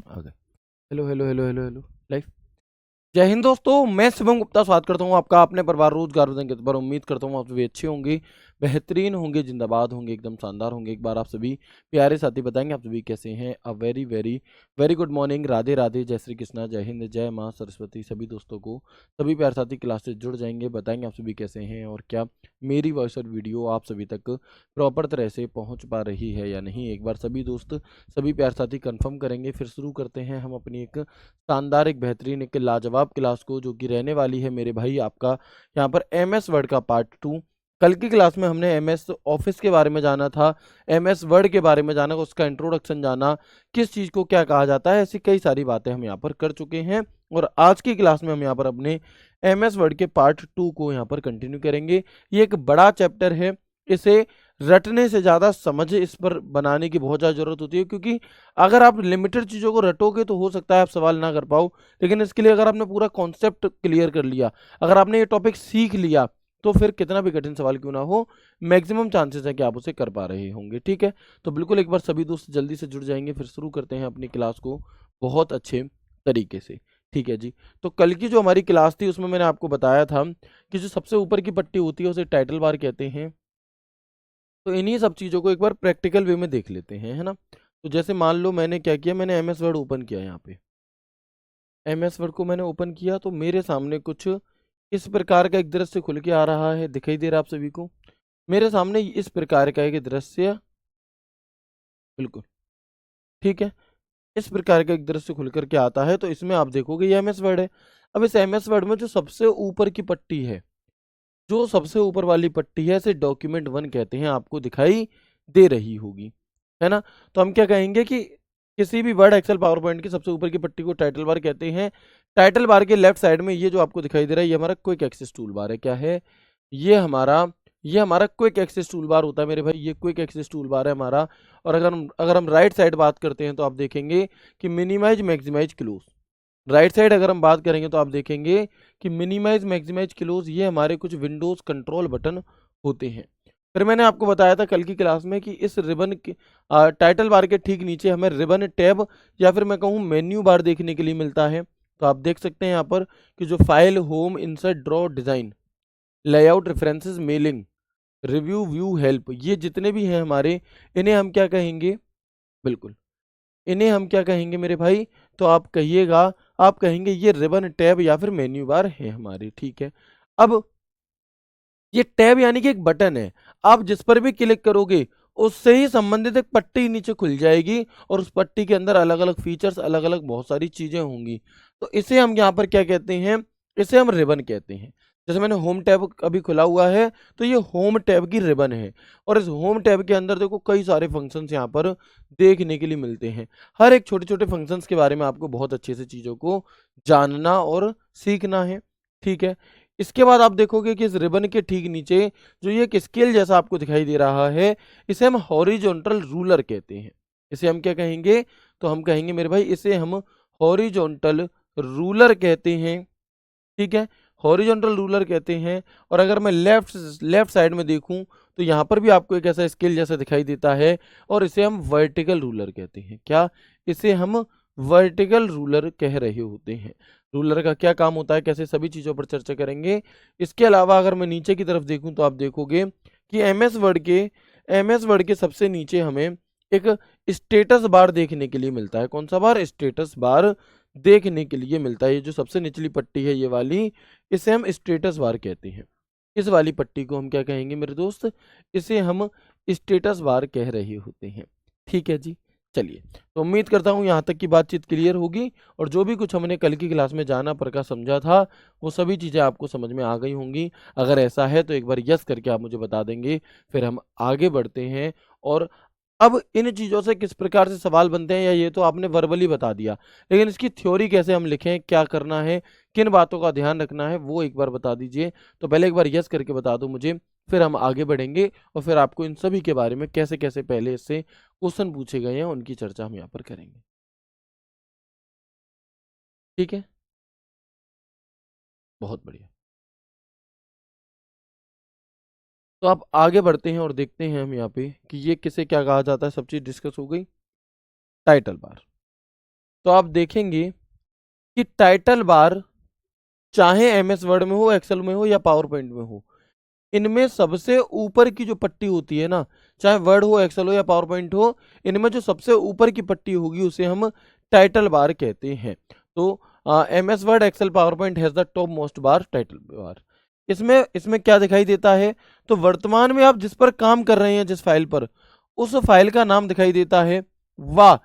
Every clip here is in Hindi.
आ गए। Hello hello hello hello hello live. जय हिंद दोस्तों, मैं शिवम गुप्ता स्वागत करता हूं आपका अपने परिवार रोजगार के पर। उम्मीद करता हूं आप सभी अच्छे होंगे, बेहतरीन होंगे, जिंदाबाद होंगे, एकदम शानदार होंगे। एक बार आप सभी प्यारे साथी बताएंगे आप सभी कैसे हैं। A very very very good morning, Radhe Radhe, जय श्री कृष्णा, जय हिंद, जय माँ सरस्वती। सभी दोस्तों को, सभी प्यारे साथी क्लास से जुड़ जाएंगे, बताएंगे आप सभी कैसे हैं और क्या मेरी वॉइस और वीडियो आप सभी तक प्रॉपर तरह से पहुंच पा रही है या नहीं। एक बार सभी दोस्त, सभी प्यारे साथी कंफर्म करेंगे, फिर शुरू करते हैं हम अपनी एक शानदार, एक बेहतरीन, एक लाजवाब क्लास को, जो कि रहने वाली है मेरे भाई आपका यहाँ पर MS वर्ड का पार्ट 2। कल की क्लास में हमने MS ऑफिस के बारे में जाना था, MS वर्ड के बारे में जाना, उसका इंट्रोडक्शन जाना, किस चीज़ को क्या कहा जाता है, ऐसी कई सारी बातें हम यहाँ पर कर चुके हैं। और आज की क्लास में हम यहाँ पर अपने MS वर्ड के पार्ट 2 को यहाँ पर कंटिन्यू करेंगे। ये एक बड़ा चैप्टर है, इसे रटने से ज़्यादा समझ इस पर बनाने की बहुत ज़्यादा ज़रूरत होती है, क्योंकि अगर आप लिमिटेड चीज़ों को रटोगे तो हो सकता है आप सवाल ना कर पाओ। लेकिन इसके लिए अगर आपने पूरा कॉन्सेप्ट क्लियर कर लिया, अगर आपने ये टॉपिक सीख लिया, तो फिर कितना भी कठिन सवाल क्यों ना हो, मैक्सिमम चांसेस है कि आप उसे कर पा रहे होंगे। ठीक है, तो बिल्कुल एक बार सभी दोस्त जल्दी से जुड़ जाएंगे, फिर शुरू करते हैं अपनी क्लास को बहुत अच्छे तरीके से। ठीक है जी। तो कल की जो हमारी क्लास थी उसमें मैंने आपको बताया था कि जो सबसे ऊपर की पट्टी होती है उसे टाइटल बार कहते हैं। तो इन्हीं सब चीज़ों को एक बार प्रैक्टिकल वे में देख लेते हैं, है ना। तो जैसे मान लो मैंने क्या किया, मैंने MS वर्ड ओपन किया। यहाँ पे MS वर्ड को मैंने ओपन किया तो मेरे सामने कुछ इस प्रकार का एक दृश्य खुल के आ रहा है, दिखाई दे रहा है आप सभी को। मेरे सामने इस प्रकार का एक दृश्य, बिल्कुल ठीक है, इस प्रकार का एक दृश्य खुल करके आता है। तो इसमें आप देखोगे ये MS वर्ड है। अब इस MS वर्ड में जो सबसे ऊपर की पट्टी है, जो सबसे ऊपर वाली पट्टी है, इसे डॉक्यूमेंट 1 कहते हैं, आपको दिखाई दे रही होगी, है ना। तो हम क्या कहेंगे कि किसी भी वर्ड, एक्सेल, पावर पॉइंट की सबसे ऊपर की पट्टी को टाइटल बार कहते हैं। टाइटल बार के लेफ्ट साइड में ये जो आपको दिखाई दे रहा है, ये हमारा क्विक एक्सेस टूल बार है। क्या है ये हमारा क्विक एक्सेस टूल बार होता है मेरे भाई, ये क्विक एक्सेस टूल बार है हमारा। और अगर हम राइट साइड बात करते हैं तो आप देखेंगे कि minimise, maximise, close. Right side अगर हम बात करेंगे तो आप देखेंगे कि मिनिमाइज, मैक्सिमाइज, क्लोज, ये हमारे कुछ विंडोज कंट्रोल बटन होते हैं। फिर मैंने आपको बताया था कल की क्लास में कि इस रिबन के टाइटल बार के ठीक नीचे हमें रिबन टैब या फिर मैं कहूँ मेन्यू बार देखने के लिए मिलता है। तो आप देख सकते हैं यहाँ पर कि जो file, home, insert, draw, design, layout, references, mailing, review, view, help, ये जितने भी हैं हमारे, इन्हें हम क्या कहेंगे, बिल्कुल इन्हें हम क्या कहेंगे मेरे भाई। तो आप कहिएगा, आप कहेंगे ये रिबन टैब या फिर मेन्यू बार है हमारी। ठीक है, अब ये टैब यानी कि एक बटन है, आप जिस पर भी क्लिक करोगे उससे ही संबंधित एक पट्टी नीचे खुल जाएगी और उस पट्टी के अंदर अलग अलग फीचर्स, अलग अलग बहुत सारी चीजें होंगी। तो इसे हम यहाँ पर क्या कहते हैं, इसे हम रिबन कहते हैं। जैसे मैंने होम टैब अभी खुला हुआ है, तो ये होम टैब की रिबन है। और इस होम टैब के अंदर देखो कई सारे फंक्शंस यहाँ पर देखने के लिए मिलते हैं। हर एक छोटे छोटे फंक्शंस के बारे में आपको बहुत अच्छे से चीज़ों को जानना और सीखना है। ठीक है, इसके बाद आप देखोगे कि इस रिबन के ठीक नीचे जो ये एक स्केल जैसा आपको दिखाई दे रहा है, इसे हम हॉरिजॉन्टल रूलर कहते हैं। इसे हम क्या कहेंगे, तो हम कहेंगे मेरे भाई इसे हम हॉरिजॉन्टल रूलर कहते हैं। ठीक है, हॉरिजॉन्टल रूलर कहते हैं। और अगर मैं लेफ्ट लेफ्ट साइड में देखूं तो यहाँ पर भी आपको एक ऐसा स्केल जैसा दिखाई देता है और इसे हम वर्टिकल रूलर कहते हैं। क्या, इसे हम वर्टिकल रूलर कह रहे होते हैं। रूलर का क्या काम होता है, कैसे, सभी चीज़ों पर चर्चा करेंगे। इसके अलावा अगर मैं नीचे की तरफ देखूं तो आप देखोगे कि MS वर्ड के सबसे नीचे हमें एक स्टेटस बार देखने के लिए मिलता है। कौन सा बार, स्टेटस बार देखने के लिए मिलता है। ये जो सबसे निचली पट्टी है ये वाली, इसे हम स्टेटस बार कहते हैं। इस वाली पट्टी को हम क्या कहेंगे मेरे दोस्त, इसे हम स्टेटस बार कह रहे होते हैं। ठीक है जी, चलिए। तो उम्मीद करता हूँ यहाँ तक की बातचीत क्लियर होगी और जो भी कुछ हमने कल की क्लास में जाना, पढ़ा, समझा था, वो सभी चीज़ें आपको समझ में आ गई होंगी। अगर ऐसा है तो एक बार यस करके आप मुझे बता देंगे, फिर हम आगे बढ़ते हैं। और अब इन चीज़ों से किस प्रकार से सवाल बनते हैं, या ये तो आपने वर्बली बता दिया, लेकिन इसकी थ्योरी कैसे हम लिखें, क्या करना है, किन बातों का ध्यान रखना है, वो एक बार बता दीजिए। तो पहले एक बार यस करके बता दो मुझे, फिर हम आगे बढ़ेंगे और फिर आपको इन सभी के बारे में कैसे कैसे पहले इससे क्वेश्चन पूछे गए हैं उनकी चर्चा हम यहाँ पर करेंगे। ठीक है, बहुत बढ़िया। तो आप आगे बढ़ते हैं और देखते हैं हम यहाँ पे कि ये किसे क्या कहा जाता है। सब चीज़ डिस्कस हो गई। टाइटल बार, तो आप देखेंगे कि टाइटल बार चाहे एमएस वर्ड में हो, एक्सेल में हो या पावर पॉइंट में हो, इनमें सबसे ऊपर की जो पट्टी होती है ना, चाहे वर्ड हो, एक्सेल हो या पावर पॉइंट हो, इनमें जो सबसे ऊपर की पट्टी होगी उसे हम टाइटल बार कहते हैं। तो MS Word, Excel, PowerPoint has the top most bar, title bar. इसमें इसमें क्या दिखाई देता है, तो वर्तमान में आप जिस पर काम कर रहे हैं, जिस फाइल पर, उस फाइल का नाम दिखाई देता है, व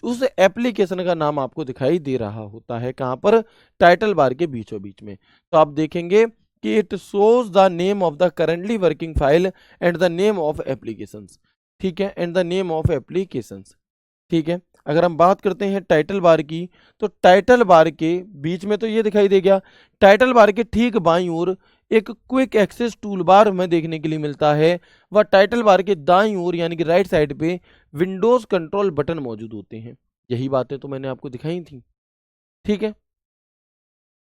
उस एप्लीकेशन का नाम आपको दिखाई दे रहा होता है। कहां पर, टाइटल बार के बीचों बीच में। तो आप देखेंगे कि it shows the name of the currently working file and the name of applications. ठीक है, and the name of applications. ठीक है, अगर हम बात करते हैं टाइटल बार की, तो टाइटल बार के बीच में तो ये दिखाई दे गया। टाइटल बार के ठीक बाईं ओर एक क्विक एक्सेस टूल बार हमें देखने के लिए मिलता है, व टाइटल बार के दाईं ओर यानी कि राइट साइड पे विंडोज कंट्रोल बटन मौजूद होते हैं। यही बातें तो मैंने आपको दिखाई थी। ठीक है,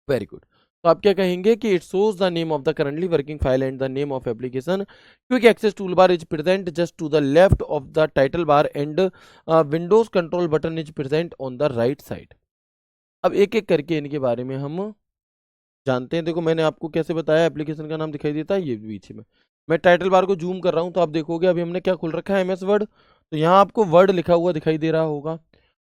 वेरी गुड। तो आप क्या कहेंगे कि it shows the name of the currently working file and the name of application. Quick access tool bar is present just to the left of the title bar and Windows control button is present on the right side. अब एक एक करके इनके बारे में हम जानते हैं। देखो मैंने आपको कैसे बताया, एप्लीकेशन का नाम दिखाई देता है ये बीच में। मैं टाइटल बार को जूम कर रहा हूं तो आप देखोगे अभी हमने क्या खोल रखा है, एमएस वर्ड। तो यहाँ आपको वर्ड लिखा हुआ दिखाई दे रहा होगा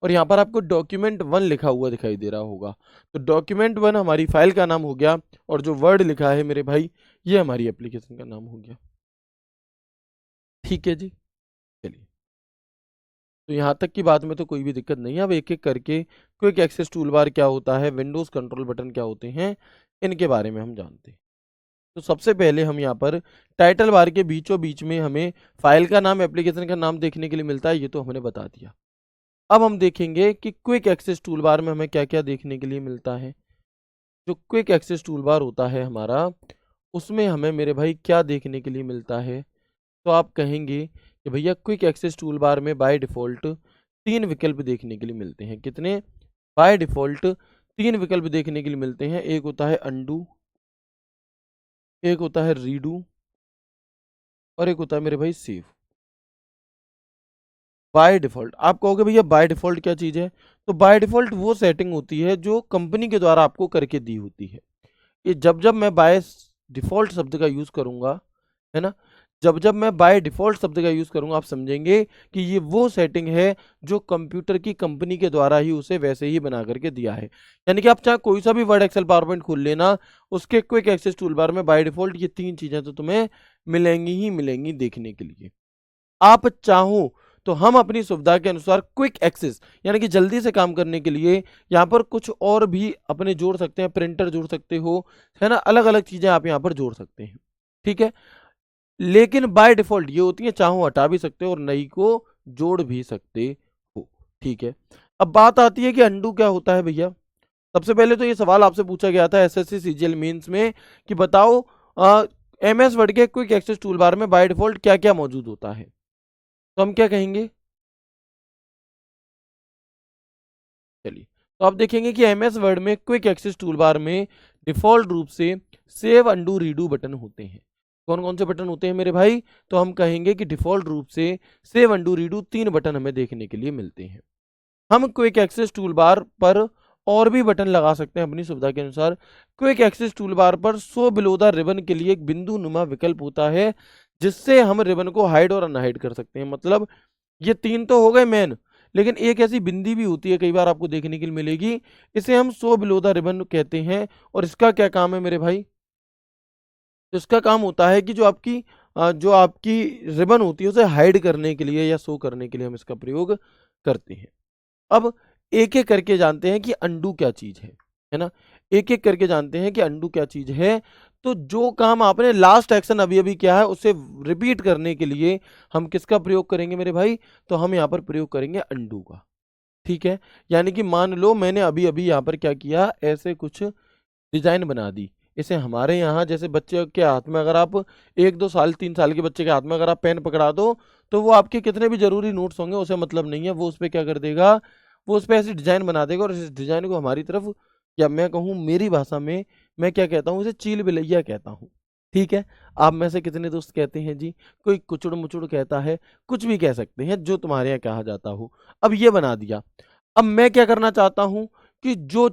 और यहाँ पर आपको डॉक्यूमेंट 1 लिखा हुआ दिखाई दे रहा होगा। तो डॉक्यूमेंट 1 हमारी फाइल का नाम हो गया और जो वर्ड लिखा है मेरे भाई, ये हमारी एप्लीकेशन का नाम हो गया। ठीक है जी, चलिए। तो यहाँ तक की बात में तो कोई भी दिक्कत नहीं है। अब एक एक करके क्विक एक्सेस टूल बार क्या होता है, विंडोज कंट्रोल बटन क्या होते हैं, इनके बारे में हम जानते हैं। तो सबसे पहले हम यहाँ पर टाइटल बार के बीचों बीच में हमें फाइल का नाम, एप्लीकेशन का नाम देखने के लिए मिलता है, ये तो हमने बता दिया। अब हम देखेंगे कि क्विक एक्सेस टूल बार में हमें क्या क्या देखने के लिए मिलता है। जो क्विक एक्सेस टूल बार होता है हमारा, उसमें हमें मेरे भाई क्या देखने के लिए मिलता है। तो आप कहेंगे कि भैया क्विक एक्सेस टूल बार में बाय डिफ़ॉल्ट 3 विकल्प देखने के लिए मिलते हैं। कितने, बाय डिफ़ॉल्ट 3 विकल्प देखने के लिए मिलते हैं। एक होता है अनडू, एक होता है रीडू और एक होता है मेरे भाई सेव। बाय डिफ़ॉल्ट आप कहोगे भैया बाय डिफ़ॉल्ट क्या चीज़ है, तो बाय डिफ़ॉल्ट वो सेटिंग होती है जो कंपनी के द्वारा आपको करके दी होती है। ये जब जब मैं बाय डिफ़ॉल्ट शब्द का यूज़ करूँगा, है ना, जब जब मैं बाय डिफ़ॉल्ट शब्द का यूज़ करूँगा, आप समझेंगे कि ये वो सेटिंग है जो कंप्यूटर की कंपनी के द्वारा ही उसे वैसे ही बना करके दिया है। यानी कि आप चाहे कोई सा भी वर्ड, एक्सेल, पावर पॉइंट खोल लेना, उसके क्विक एक्सेस टूल बार में बाय डिफ़ॉल्ट ये 3 चीज़ें तो तुम्हें मिलेंगी ही मिलेंगी देखने के लिए। आप चाहो तो हम अपनी सुविधा के अनुसार क्विक एक्सेस यानी कि जल्दी से काम करने के लिए यहाँ पर कुछ और भी अपने जोड़ सकते हैं। प्रिंटर जोड़ सकते हो, है ना, अलग अलग चीजें आप यहाँ पर जोड़ सकते हैं। ठीक है, लेकिन बाय डिफॉल्ट ये होती है, चाहो हटा भी सकते हो और नई को जोड़ भी सकते हो। ठीक है, अब बात आती है कि अंडू क्या होता है भैया। सबसे पहले तो ये सवाल आपसे पूछा गया था एसएससी सीजीएल मेंस में कि बताओ एमएस वर्ड के क्विक एक्सेस टूल बार में बाय डिफॉल्ट क्या क्या मौजूद होता है। तो हम क्या कहेंगे, चलिए, तो आप देखेंगे कि एमएस वर्ड में क्विक एक्सेस टूल बार में डिफॉल्ट रूप से सेव, अंडू, रीडू बटन होते हैं। कौन कौन से बटन होते हैं मेरे भाई, तो हम कहेंगे कि डिफॉल्ट रूप से सेव, अंडू, रीडू 3 बटन हमें देखने के लिए मिलते हैं। हम क्विक एक्सेस टूल बार पर और भी बटन लगा सकते हैं अपनी सुविधा के अनुसार। क्विक एक्सेस टूल बार पर शो बिलो द रिबन के लिए एक बिंदु नुमा विकल्प होता है, जिससे हम रिबन को हाइड और अनहाइड कर सकते हैं। मतलब ये 3 तो हो गए मेन, लेकिन एक ऐसी बिंदी भी होती है, कई बार आपको देखने के लिए मिलेगी, इसे हम शो बिलो द रिबन कहते हैं। और इसका क्या काम है मेरे भाई, तो इसका काम होता है कि जो आपकी रिबन होती है उसे हाइड करने के लिए या शो करने के लिए हम इसका प्रयोग करते हैं। अब एक एक करके जानते हैं कि अंडू क्या चीज है ना, एक एक करके जानते हैं कि अंडू क्या चीज है। तो जो काम आपने लास्ट एक्शन अभी अभी किया है उसे रिपीट करने के लिए हम किसका प्रयोग करेंगे मेरे भाई, तो हम यहाँ पर प्रयोग करेंगे अंडू का। ठीक है, यानी कि मान लो मैंने अभी अभी यहाँ पर क्या किया, ऐसे कुछ डिजाइन बना दी। इसे हमारे यहाँ जैसे बच्चे के हाथ में अगर आप 1-2 साल 3 साल के बच्चे के हाथ में अगर आप पेन पकड़ा दो, तो वो आपके कितने भी जरूरी नोट्स होंगे उसे मतलब नहीं है, वो उस पर क्या कर देगा, वो उस पर ऐसी डिजाइन बना देगा और इस डिजाइन को हमारी तरफ, या मैं कहूँ मेरी भाषा में, मैं क्या कहता हूँ, इसे चील बिलैया कहता हूँ। ठीक है, आप में से कितने दोस्त कहते हैं जी, कोई कुचड़ मुचुड़ कहता है, कुछ भी कह सकते हैं जो तुम्हारे यहाँ कहा जाता हो। अब ये बना दिया। अब मैं क्या करना चाहता हूं कि जो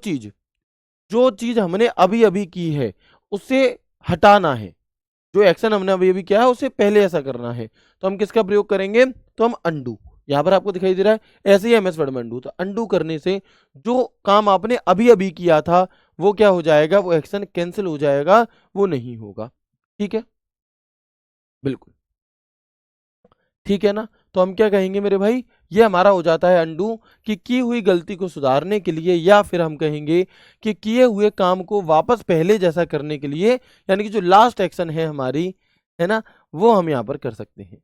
चीज हमने अभी अभी की है उसे हटाना है, जो एक्शन हमने अभी अभी किया है उसे पहले ऐसा करना है, तो हम किसका प्रयोग करेंगे, तो हम अंडू। यहां पर आपको दिखाई दे रहा है ऐसे ही एमएस वर्ड में अंडू, तो अंडू करने से जो काम आपने अभी अभी किया था वो क्या हो जाएगा, वो एक्शन कैंसिल हो जाएगा, वो नहीं होगा। ठीक है, बिल्कुल ठीक है ना। तो हम क्या कहेंगे मेरे भाई, ये हमारा हो जाता है अंडू, कि की हुई गलती को सुधारने के लिए, या फिर हम कहेंगे कि किए हुए काम को वापस पहले जैसा करने के लिए, यानी कि जो लास्ट एक्शन है हमारी, है ना, वो हम यहां पर कर सकते हैं।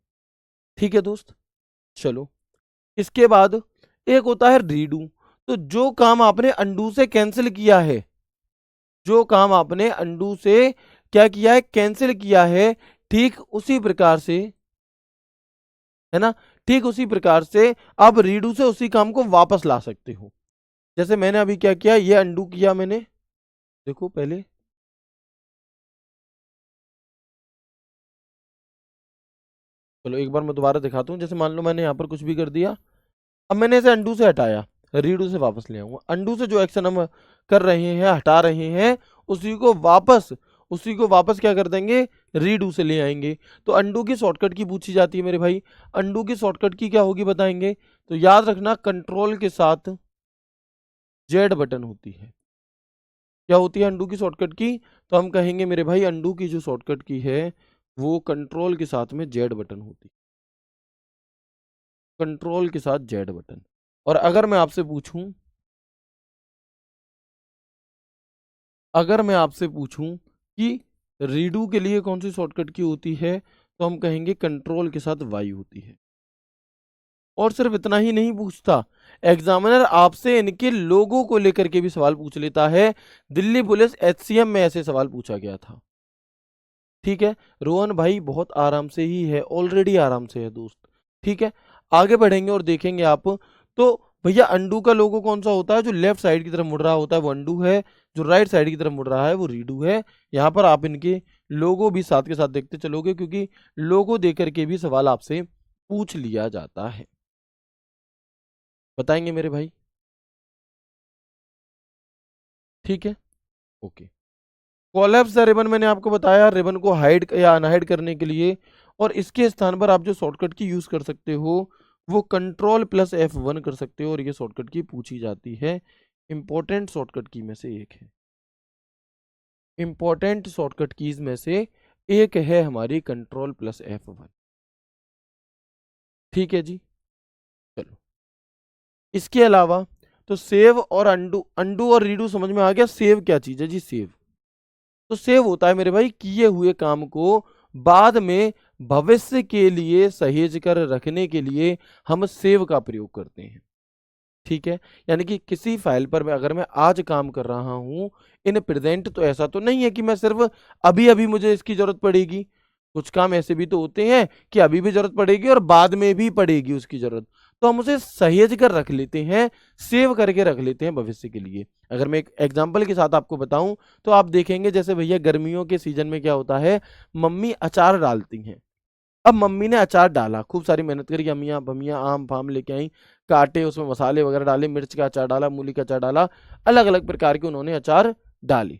ठीक है दोस्त, चलो इसके बाद एक होता है रीडू। तो जो काम आपने अंडू से कैंसिल किया है, जो काम आपने अंडू से क्या किया है, कैंसिल किया है, ठीक उसी प्रकार से, है ना, ठीक उसी प्रकार से आप रीडू से उसी काम को वापस ला सकते हो। जैसे मैंने अभी क्या किया, ये अंडू किया मैंने, देखो पहले, चलो एक बार मैं दोबारा दिखाता हूँ। जैसे मान लो मैंने यहाँ पर कुछ भी कर दिया, अब मैंने इसे अंडू से हटाया, रीडू से वापस ले आऊंगा। अंडू से जो एक्शन हम कर रहे हैं, हटा रहे हैं, उसी को वापस, उसी को वापस क्या कर देंगे, रीडू से ले आएंगे। तो अंडू की शॉर्टकट की पूछी जाती है मेरे भाई, अंडू की शॉर्टकट की क्या होगी बताएंगे, तो याद रखना कंट्रोल के साथ जेड बटन होती है। क्या होती है अंडू की शॉर्टकट की, तो हम कहेंगे मेरे भाई अंडू की जो शॉर्टकट की है वो कंट्रोल के साथ में जेड बटन होती है, कंट्रोल के साथ जेड बटन। और अगर मैं आपसे पूछूं, अगर मैं आपसे पूछूं कि रीडू के लिए कौन सी शॉर्टकट की होती है, तो हम कहेंगे कंट्रोल के साथ वाई होती है। और सिर्फ इतना ही नहीं पूछता, एग्जामिनर आपसे इनके लोगों को लेकर के भी सवाल पूछ लेता है। दिल्ली पुलिस एचसीएम में ऐसे सवाल पूछा गया था। ठीक है, रोहन भाई बहुत आराम से ही है, ऑलरेडी आराम से है दोस्त। ठीक है, आगे बढ़ेंगे और देखेंगे आप। तो भैया अंडू का लोगो कौन सा होता है, जो लेफ्ट साइड की तरफ मुड़ रहा होता है वो अंडू है, जो राइट साइड की तरफ मुड़ रहा है वो रीडू है। यहाँ पर आप इनके लोगो भी साथ के साथ देखते चलोगे, क्योंकि लोगो देख करके भी सवाल आपसे पूछ लिया जाता है। बताएंगे मेरे भाई, ठीक है, ओके। कोलैप्स द रिबन मैंने आपको बताया, रिबन को हाइड या अनहाइड करने के लिए। और इसके स्थान पर आप जो शॉर्टकट की यूज कर सकते हो वो कंट्रोल प्लस F1 कर सकते हो, और ये शॉर्टकट की पूछी जाती है, इंपॉर्टेंट शॉर्टकट की में से एक है, इंपॉर्टेंट शॉर्टकट कीज में से एक है हमारी कंट्रोल प्लस F1। ठीक है जी, चलो इसके अलावा तो सेव और अंडू, अंडू और रीडू समझ में आ गया। सेव क्या चीज है जी, सेव, तो सेव होता है मेरे भाई किए हुए काम को बाद में भविष्य के लिए सहेज कर रखने के लिए हम सेव का प्रयोग करते हैं। ठीक है, यानी कि किसी फाइल पर अगर मैं आज काम कर रहा हूं इन प्रेजेंट, तो ऐसा तो नहीं है कि मैं सिर्फ अभी अभी मुझे इसकी जरूरत पड़ेगी। कुछ काम ऐसे भी तो होते हैं कि अभी भी जरूरत पड़ेगी और बाद में भी पड़ेगी उसकी जरूरत, तो हम उसे सहेज कर रख लेते हैं, सेव करके रख लेते हैं भविष्य के लिए। अगर मैं एक एग्जाम्पल के साथ आपको बताऊं, तो आप देखेंगे जैसे भैया गर्मियों के सीजन में क्या होता है, मम्मी अचार डालती हैं। अब मम्मी ने अचार डाला, खूब सारी मेहनत करी, अम्मियाँ बम्मियाँ आम फाम लेके आई, काटे, उसमें मसाले वगैरह डाले, मिर्च का अचार डाला, मूली का अचार डाला, अलग अलग प्रकार के उन्होंने अचार डाले।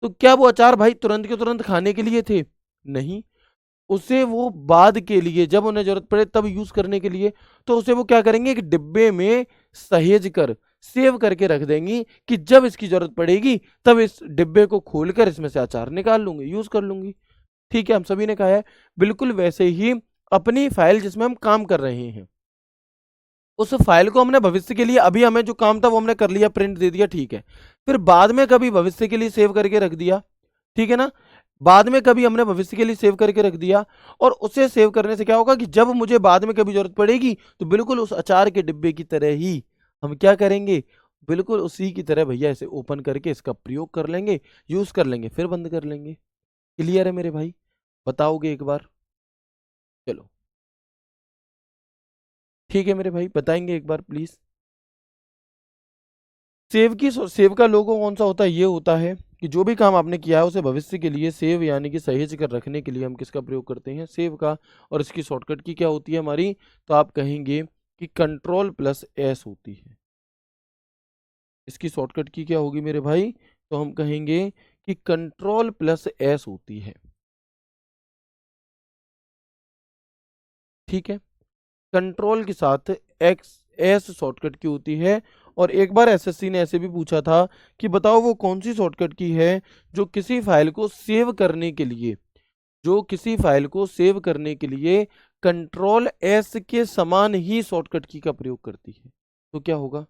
तो क्या वो अचार भाई तुरंत के तुरंत खाने के लिए थे, नहीं, उसे वो बाद के लिए जब उन्हें जरूरत पड़े तब यूज करने के लिए। तो उसे वो क्या करेंगे, एक डिब्बे में सहेज कर सेव करके रख देंगी कि जब इसकी जरूरत पड़ेगी तब इस डिब्बे को खोलकर इसमें से अचार निकाल लूंगी, यूज कर लूंगी। ठीक है, हम सभी ने कहा है। बिल्कुल वैसे ही अपनी फाइल जिसमें हम काम कर रहे हैं, उस फाइल को हमने भविष्य के लिए, अभी हमें जो काम था वो हमने कर लिया, प्रिंट दे दिया, ठीक है, फिर बाद में कभी भविष्य के लिए सेव करके रख दिया। ठीक है ना, बाद में कभी हमने भविष्य के लिए सेव करके रख दिया, और उसे सेव करने से क्या होगा कि जब मुझे बाद में कभी जरूरत पड़ेगी तो बिल्कुल उस अचार के डिब्बे की तरह ही हम क्या करेंगे, बिल्कुल उसी की तरह भैया इसे ओपन करके इसका प्रयोग कर लेंगे, यूज कर लेंगे, फिर बंद कर लेंगे। क्लियर है मेरे भाई, बताओगे एक बार, चलो ठीक है मेरे भाई, बताएंगे एक बार प्लीज। सेव का लोगो कौन सा होता है, ये होता है कि जो भी काम आपने किया है उसे भविष्य के लिए सेव यानी कि सहेज कर रखने के लिए हम किसका प्रयोग करते हैं, सेव का। और इसकी शॉर्टकट की क्या होती है हमारी, तो आप कहेंगे कि कंट्रोल प्लस एस होती है। इसकी शॉर्टकट की क्या होगी मेरे भाई? तो हम कहेंगे कि कंट्रोल प्लस एस होती है। ठीक है, कंट्रोल के साथ एक्स एस शॉर्टकट की होती है। और एक बार एसएससी ने ऐसे भी पूछा था कि बताओ वो कौन सी शॉर्टकट की है जो किसी फाइल को सेव करने के लिए, जो किसी फाइल को सेव करने के लिए कंट्रोल एस के समान ही शॉर्टकट की का प्रयोग करती है। तो क्या होगा,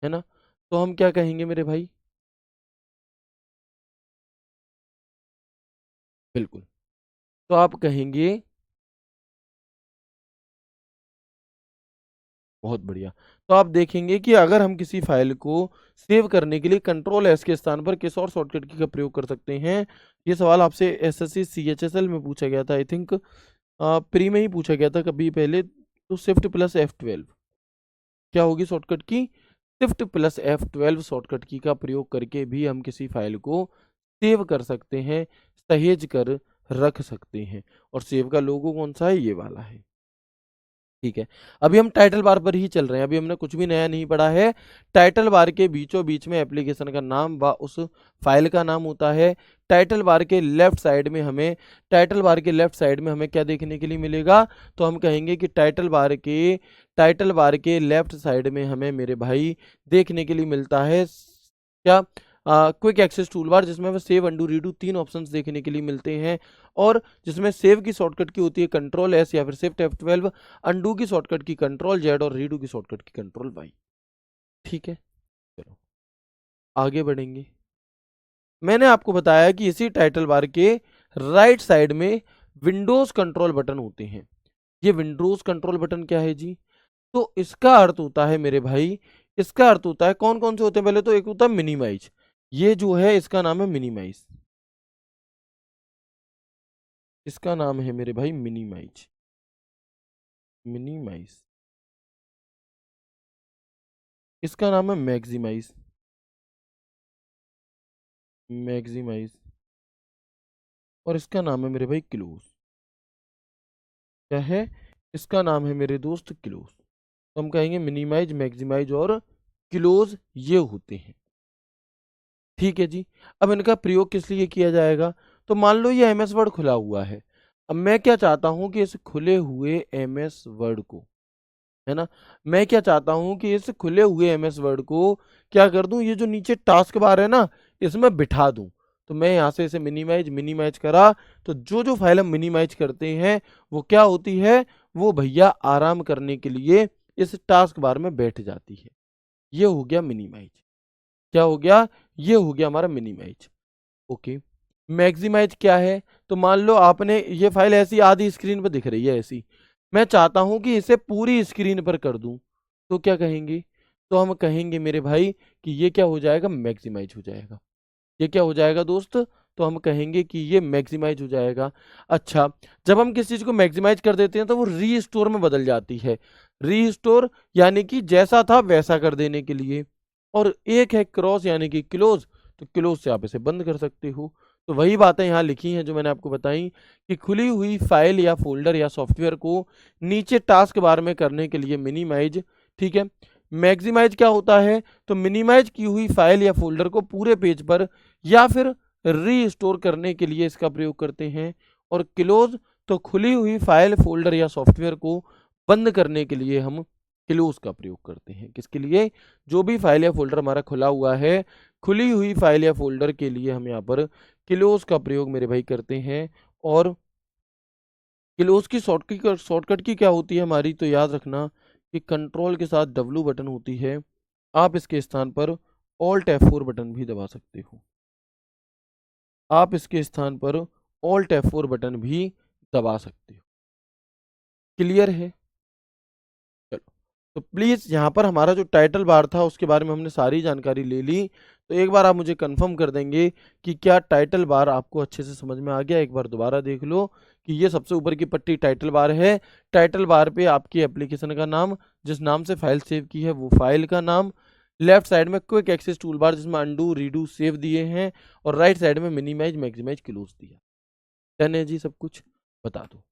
है ना? तो हम क्या कहेंगे मेरे भाई? बिल्कुल, तो आप कहेंगे, बहुत बढ़िया। तो आप देखेंगे कि अगर हम किसी फाइल को सेव करने के लिए कंट्रोल एस के स्थान पर किस और शॉर्टकट की का प्रयोग कर सकते हैं। ये सवाल आपसे एसएससी सीएचएसएल में पूछा गया था, आई थिंक प्री में ही पूछा गया था कभी पहले। तो शिफ्ट प्लस F12 क्या होगी शॉर्टकट की? शिफ्ट प्लस F12 शॉर्टकट की का प्रयोग करके भी हम किसी फाइल को सेव कर सकते हैं, सहेज कर रख सकते हैं। और सेव का लोगो कौन सा है? ये वाला है। ठीक है, अभी हम टाइटल बार पर ही चल रहे हैं, अभी हमने कुछ भी नया नहीं पढ़ा है। टाइटल बार के बीचों बीच में एप्लीकेशन का नाम व उस फाइल का नाम होता है। टाइटल बार के लेफ्ट साइड में हमें, टाइटल बार के लेफ्ट साइड में हमें क्या देखने के लिए मिलेगा? तो हम कहेंगे कि टाइटल बार के लेफ्ट साइड में हमें मेरे भाई देखने के लिए मिलता है क्या? क्विक एक्सेस टूल बार, जिसमें हमें सेव अंडू रीडू तीन ऑप्शंस देखने के लिए मिलते हैं। और जिसमें सेव की शॉर्टकट की होती है कंट्रोल एस या फिर शिफ्ट F12, अंडू की शॉर्टकट की कंट्रोल जेड और रीडू की शॉर्टकट की कंट्रोल वाई। ठीक है, चलो आगे बढ़ेंगे। मैंने आपको बताया कि इसी टाइटल बार के राइट साइड में विंडोज कंट्रोल बटन होते हैं। ये विंडोज कंट्रोल बटन क्या है जी? तो इसका अर्थ होता है मेरे भाई, इसका अर्थ होता है, कौन कौन से होते हैं? पहले तो एक होता है मिनिमाइज, ये जो है इसका नाम है मिनिमाइज, इसका नाम है मेरे भाई मिनिमाइज, मिनिमाइज। इसका नाम है मैक्सिमाइज, मैक्सिमाइज। और इसका नाम है मेरे भाई क्लोज। क्या है? इसका नाम है मेरे दोस्त क्लोज। तो हम कहेंगे मिनिमाइज, मैक्सिमाइज और क्लोज ये होते हैं। ठीक है जी, अब इनका प्रयोग किस लिए किया जाएगा? तो मान लो ये एमएस वर्ड खुला हुआ है। अब मैं क्या चाहता हूं कि इस खुले हुए एमएस वर्ड को, है ना, मैं क्या चाहता हूं कि इस खुले हुए एमएस वर्ड को क्या कर दूं, ये जो नीचे टास्क बार है ना, इसमें बिठा दूं। तो मैं यहां से इसे मिनिमाइज मिनिमाइज करा, तो जो जो फाइल हम मिनिमाइज करते हैं वो क्या होती है? वो भैया आराम करने के लिए इस टास्क बार में बैठ जाती है। ये हो गया मिनिमाइज। क्या हो गया? ये हो गया हमारा मिनिमाइज। ओके, मैक्सिमाइज क्या है? तो मान लो आपने ये फाइल ऐसी आधी स्क्रीन पर दिख रही है ऐसी, मैं चाहता हूं कि इसे पूरी स्क्रीन पर कर दूं। तो क्या कहेंगे? तो हम कहेंगे मेरे भाई कि ये क्या हो जाएगा? मैक्सिमाइज हो जाएगा। ये क्या हो जाएगा दोस्त? तो हम कहेंगे कि ये मैक्सिमाइज हो जाएगा। अच्छा, जब हम किसी चीज को मैक्सिमाइज कर देते हैं तो वो रीस्टोर में बदल जाती है। रीस्टोर यानी कि जैसा था वैसा कर देने के लिए। और एक है क्रॉस यानी कि क्लोज, तो क्लोज से आप इसे बंद कर सकते हो। तो वही बातें यहाँ लिखी हैं जो मैंने आपको बताई कि खुली हुई फाइल या फोल्डर या सॉफ्टवेयर को नीचे टास्क बार में करने के लिए मिनिमाइज। ठीक है, मैक्सिमाइज क्या होता है? तो मिनिमाइज की हुई फाइल या फोल्डर को पूरे पेज पर या फिर रीस्टोर करने के लिए इसका प्रयोग करते हैं। और क्लोज तो खुली हुई फाइल फोल्डर या सॉफ्टवेयर को बंद करने के लिए हम क्लोज का प्रयोग करते हैं। किसके लिए? जो भी फाइल या फोल्डर हमारा खुला हुआ है, खुली हुई फाइल या फोल्डर के लिए हम यहाँ पर क्लोज का प्रयोग मेरे भाई करते हैं। और क्लोज की शॉर्टकट की क्या होती है हमारी? तो याद रखना कि कंट्रोल के साथ W बटन होती है। आप इसके स्थान पर ऑल्ट F4 बटन भी दबा सकते हो। आप इसके स्थान पर ऑल्ट F4 बटन भी दबा सकते हो। क्लियर है? चलो, तो प्लीज यहाँ पर हमारा जो टाइटल बार था उसके बारे में हमने सारी जानकारी ले ली। तो एक बार आप मुझे कंफर्म कर देंगे कि क्या टाइटल बार आपको अच्छे से समझ में आ गया? एक बार दोबारा देख लो कि ये सबसे ऊपर की पट्टी टाइटल बार है। टाइटल बार पे आपकी एप्लीकेशन का नाम, जिस नाम से फाइल सेव की है वो फाइल का नाम, लेफ्ट साइड में क्विक एक्सेस टूल बार जिसमें अंडू रीडू सेव दिए हैं, और राइट साइड में मिनिमाइज मैक्सिमाइज क्लोज दिया। डन है जी सब कुछ? बता दो।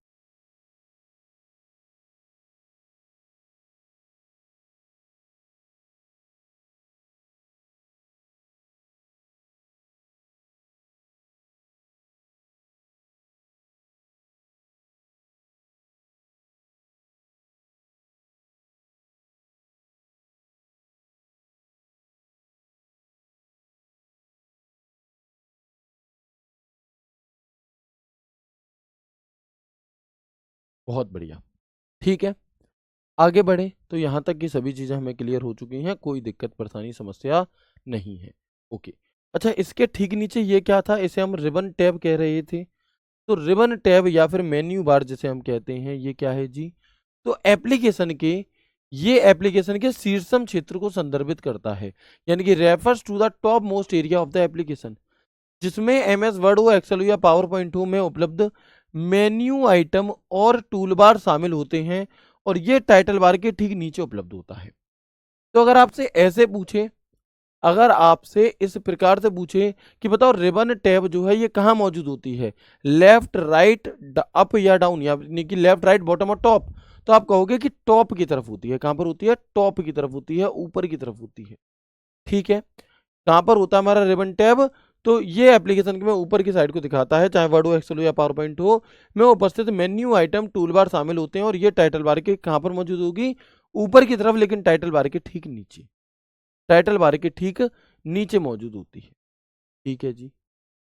बहुत बढ़िया। ठीक है, आगे बढ़े तो यहाँ तक की सभी चीज़ें हमें क्लियर हो चुकी हैं, कोई दिक्कत परेशानी समस्या नहीं है। ओके, अच्छा इसके ठीक नीचे ये क्या था, इसे हम रिबन टैब कह रहे थे। तो रिबन टैब या फिर मेन्यू बार जिसे हम कहते हैं, ये क्या है जी? तो एप्लीकेशन के शीर्षम क्षेत्र को संदर्भित करता है, यानी कि refers to the top most area of the application, जिसमें एमएस वर्ड हो, एक्सेल हो या पावर पॉइंट हो में उपलब्ध मेन्यू आइटम और टूल बार शामिल होते हैं, और ये टाइटल बार के ठीक नीचे उपलब्ध होता है। तो अगर आपसे इस प्रकार से पूछे कि बताओ रिबन टैब जो है ये कहाँ मौजूद होती है, लेफ्ट राइट अप या डाउन, यानी कि लेफ्ट राइट बॉटम और टॉप, तो आप कहोगे कि टॉप की तरफ होती है। कहाँ पर होती है? टॉप की तरफ होती है, ऊपर की तरफ होती है। ठीक है, कहाँ पर होता है हमारा रिबन टैब? तो ये एप्लीकेशन के में ऊपर की साइड को दिखाता है, चाहे वर्ड हो, एक्सेल हो या पावर पॉइंट हो, में उपस्थित मेन्यू आइटम टूल बार शामिल होते हैं, और ये टाइटल बार के कहाँ पर मौजूद होगी? ऊपर की तरफ, लेकिन टाइटल बार के ठीक नीचे, टाइटल बार के ठीक नीचे मौजूद होती है। ठीक है जी,